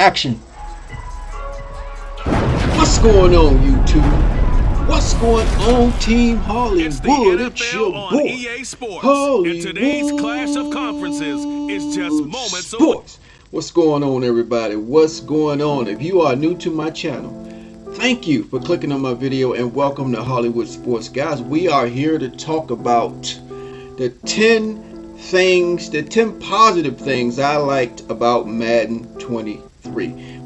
Action. What's going on, YouTube? What's going on, Team Hollywood? It's the NFL It's your on boy, EA Sports. Hollywood And today's clash of conferences is just moments away. Sports. What's going on, everybody? What's going on? If you are new to my channel, thank you for clicking on my video and welcome to Hollywood Sports. Guys, we are here to talk about the 10 positive things I liked about Madden 23.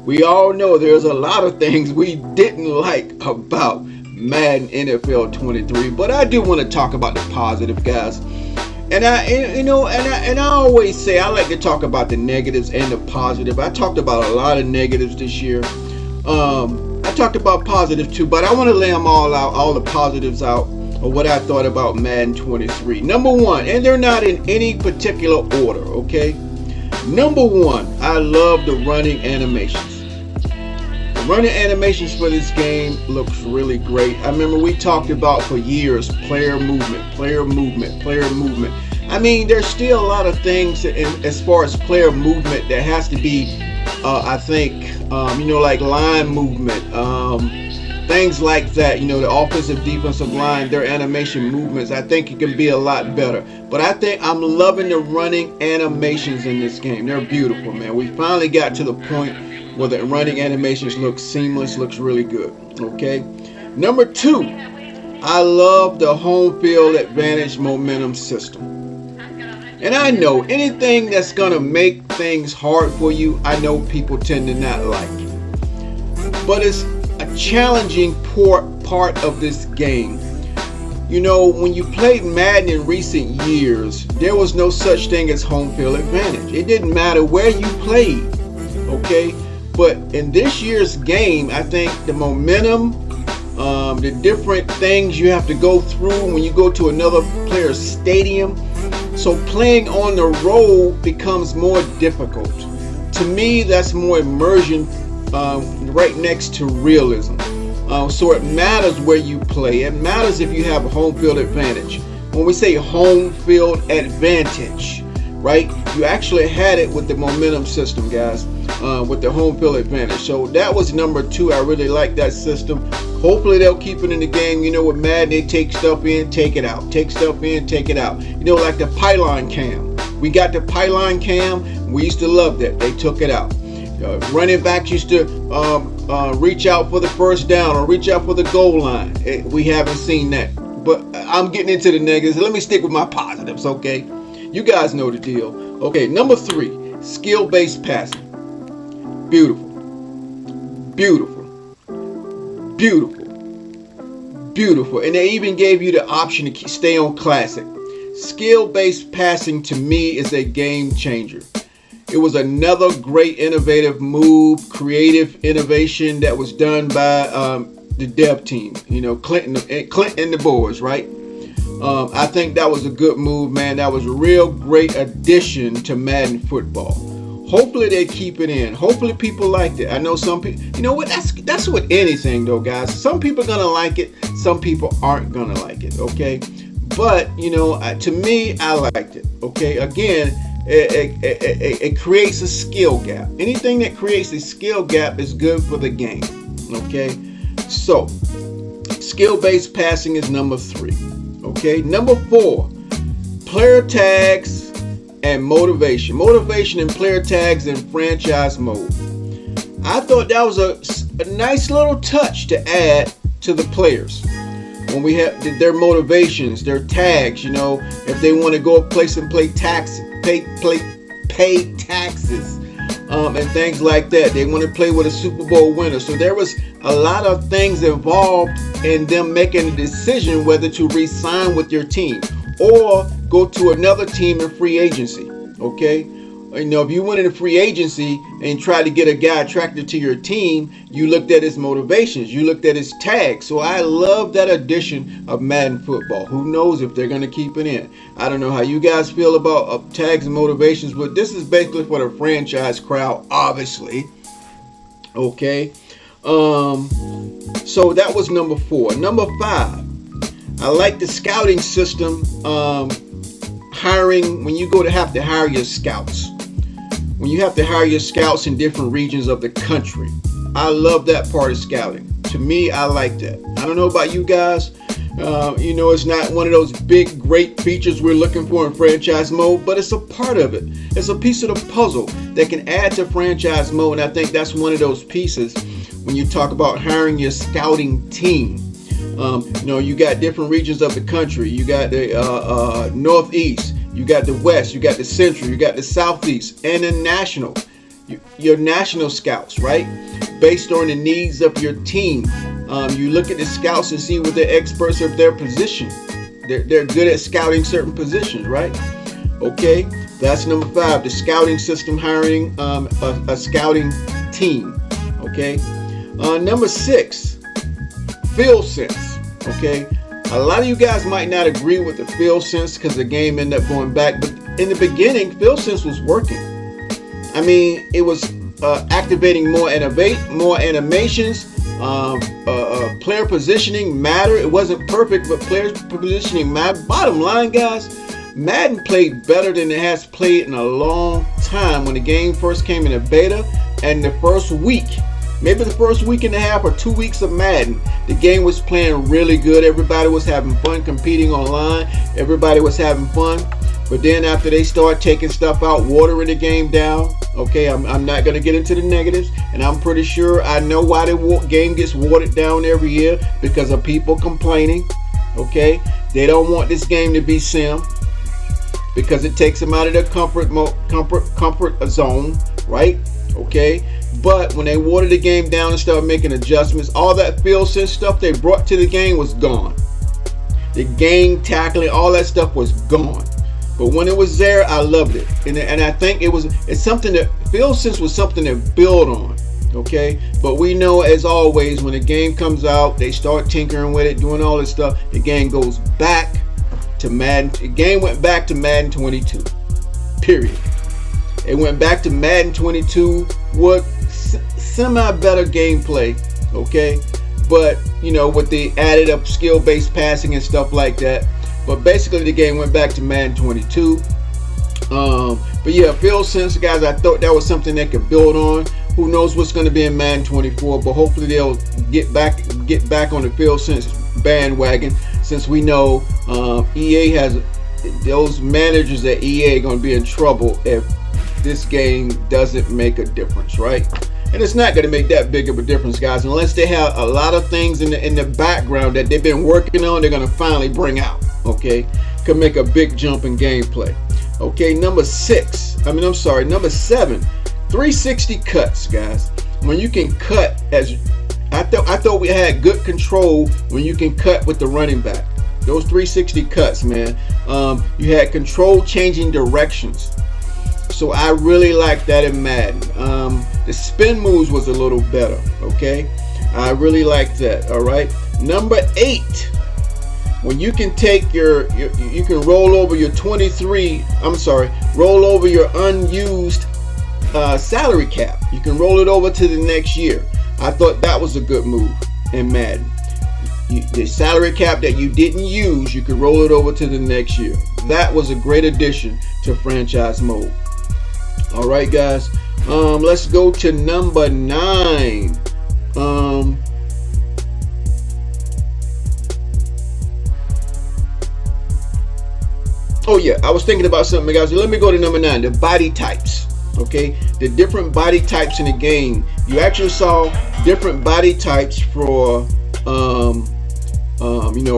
We all know there's a lot of things we didn't like about Madden NFL 23, but I do want to talk about the positive, guys. And I always say I like to talk about the negatives and the positive. I talked about a lot of negatives this year. I talked about positive too, but I want to lay them all out, all the positives out of what I thought about Madden 23. Number one, and they're not in any particular order, okay? Number one, I love the running animations. The running animations for this game looks really great. I remember we talked about for years player movement. I mean, there's still a lot of things as far as player movement that has to be, I think, like line movement, things like that. The offensive, defensive line, their animation movements, I think it can be a lot better. But I think I'm loving the running animations in this game. They're beautiful, man. We finally got to the point where the running animations look seamless, looks really good. Okay. Number two, I love the home field advantage momentum system. And I know anything that's going to make things hard for you, I know people tend to not like. But it's a challenging part of this game. When you played Madden in recent years, there was no such thing as home field advantage. It didn't matter where you played, okay? But in this year's game, I think the momentum, the different things you have to go through when you go to another player's stadium, so playing on the road becomes more difficult. To me, that's more immersion, right next to realism. So it matters where you play. It matters if you have a home field advantage. When we say home field advantage, right, you actually had it with the momentum system, guys, with the home field advantage. So that was number two. I really like that system. Hopefully they'll keep it in the game. With Madden, they take stuff in, take it out. Take stuff in, take it out. Like the pylon cam. We got the pylon cam. We used to love that. They took it out. Running backs used to reach out for the first down or reach out for the goal line. We haven't seen that. But I'm getting into the negatives. Let me stick with my positives, okay? You guys know the deal. Okay, number three, skill-based passing. Beautiful. And they even gave you the option to stay on classic. Skill-based passing to me is a game changer. It was another great innovative move, creative innovation that was done by the dev team. Clinton and the boys, right? I think that was a good move, man. That was a real great addition to Madden football. Hopefully they keep it in. Hopefully people liked it. I know some people, that's with anything though, guys. Some people are gonna like it. Some people aren't gonna like it, okay? But, to me, I liked it, okay? Again, it creates a skill gap. Anything that creates a skill gap is good for the game, okay? So, skill-based passing is number three, okay? Number four, player tags and motivation. Motivation and player tags in franchise mode. I thought that was a nice little touch to add to the players. When we have their motivations, their tags, if they want to go a place and pay taxes, and things like that. They want to play with a Super Bowl winner. So there was a lot of things involved in them making a decision whether to re-sign with your team or go to another team in free agency. Okay? If you went into free agency and tried to get a guy attracted to your team, you looked at his motivations, you looked at his tags. So I love that addition of Madden football. Who knows if they're going to keep it in? I don't know how you guys feel about tags and motivations, but this is basically for the franchise crowd, obviously. Okay. So that was number four. Number five, I like the scouting system. Hiring, when you go to have to hire your scouts. when you have to hire your scouts in different regions of the country. I love that part of scouting. To me, I like that. I don't know about you guys. It's not one of those big, great features we're looking for in franchise mode, but it's a part of it. It's a piece of the puzzle that can add to franchise mode, and I think that's one of those pieces when you talk about hiring your scouting team. You got different regions of the country. You got the Northeast, you got the West, you got the Central, you got the Southeast, and the National. Your national scouts, right? Based on the needs of your team. You look at the scouts and see what they're experts of their position. They're good at scouting certain positions, right? Okay, that's number 5, the scouting system, hiring a scouting team. Okay, number 6, field sense. Okay, a lot of you guys might not agree with the field sense because the game ended up going back, but in the beginning, field sense was working. I mean, it was activating more animations. Player positioning mattered. It wasn't perfect, but player positioning mattered. Bottom line, guys, Madden played better than it has played in a long time. When the game first came in a beta, and the first week, maybe the first week and a half or 2 weeks of Madden, the game was playing really good. Everybody was having fun competing online. Everybody was having fun. But then after they start taking stuff out, watering the game down, okay, I'm not going to get into the negatives, and I'm pretty sure I know why the game gets watered down every year, because of people complaining, okay? They don't want this game to be sim, because it takes them out of their comfort zone, right? Okay? But when they watered the game down and started making adjustments, all that field sense stuff they brought to the game was gone. The game tackling, all that stuff was gone. But when it was there, I loved it, and I think it's something that field sense was something to build on, okay? But we know, as always, when a game comes out, they start tinkering with it, doing all this stuff. The game goes back to Madden. The game went back to Madden 22. Period. It went back to Madden 22 with semi-better gameplay, okay? But with the added up skill-based passing and stuff like that. But basically, the game went back to Madden 22. But yeah, field sense, guys, I thought that was something they could build on. Who knows what's going to be in Madden 24? But hopefully they'll get back on the field sense bandwagon, since we know EA has those managers at EA are going to be in trouble if this game doesn't make a difference, right? And it's not going to make that big of a difference, guys, unless they have a lot of things in the background that they've been working on. They're going to finally bring out. Okay, could make a big jump in gameplay. Okay, number 7, 360 cuts, guys. When you can cut, as I thought we had good control when you can cut with the running back. Those 360 cuts, man. You had control changing directions. So I really like that in Madden. The spin moves was a little better. Okay, I really like that. All right, number 8. When you can take you can roll over your roll over your unused salary cap. You can roll it over to the next year. I thought that was a good move in Madden. The salary cap that you didn't use, you could roll it over to the next year. That was a great addition to franchise mode. All right, guys. Let's go to number 9. Oh yeah, I was thinking about something, guys. Let me go to number 9, the body types. Okay, the different body types in the game. You actually saw different body types for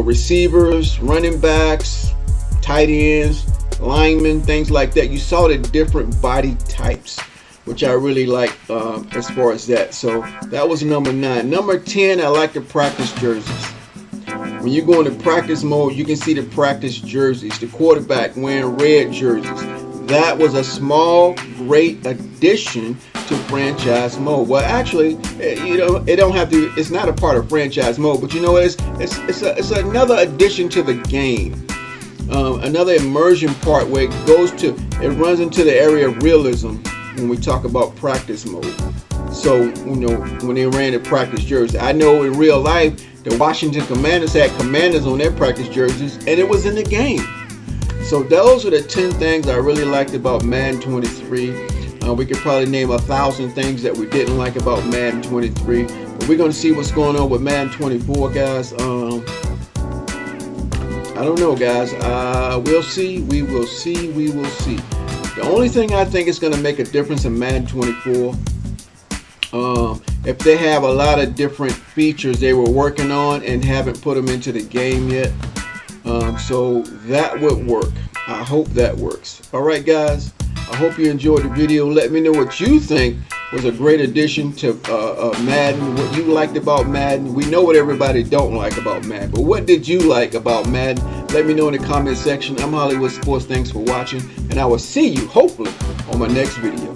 receivers, running backs, tight ends, linemen, things like that. You saw the different body types, which I really like as far as that. So that was number 9. Number 10, I like the practice jerseys. When you go into practice mode, you can see the practice jerseys, the quarterback wearing red jerseys. That was a small, great addition to franchise mode. Well, actually, it don't have to. It's not a part of franchise mode, but it's another addition to the game. Another immersion part where it runs into the area of realism when we talk about practice mode. So, when they ran the practice jersey, I know in real life, the Washington Commanders had Commanders on their practice jerseys, and it was in the game. So those are the 10 things I really liked about Madden 23. We could probably name 1,000 things that we didn't like about Madden 23. But we're going to see what's going on with Madden 24, guys. I don't know, guys. We'll see. We will see. We will see. The only thing I think is going to make a difference in Madden 24, if they have a lot of different features they were working on and haven't put them into the game yet. So that would work. I hope that works. All right, guys. I hope you enjoyed the video. Let me know what you think was a great addition to Madden, what you liked about Madden. We know what everybody don't like about Madden, but what did you like about Madden? Let me know in the comment section. I'm Hollywood Sports. Thanks for watching, and I will see you, hopefully, on my next video.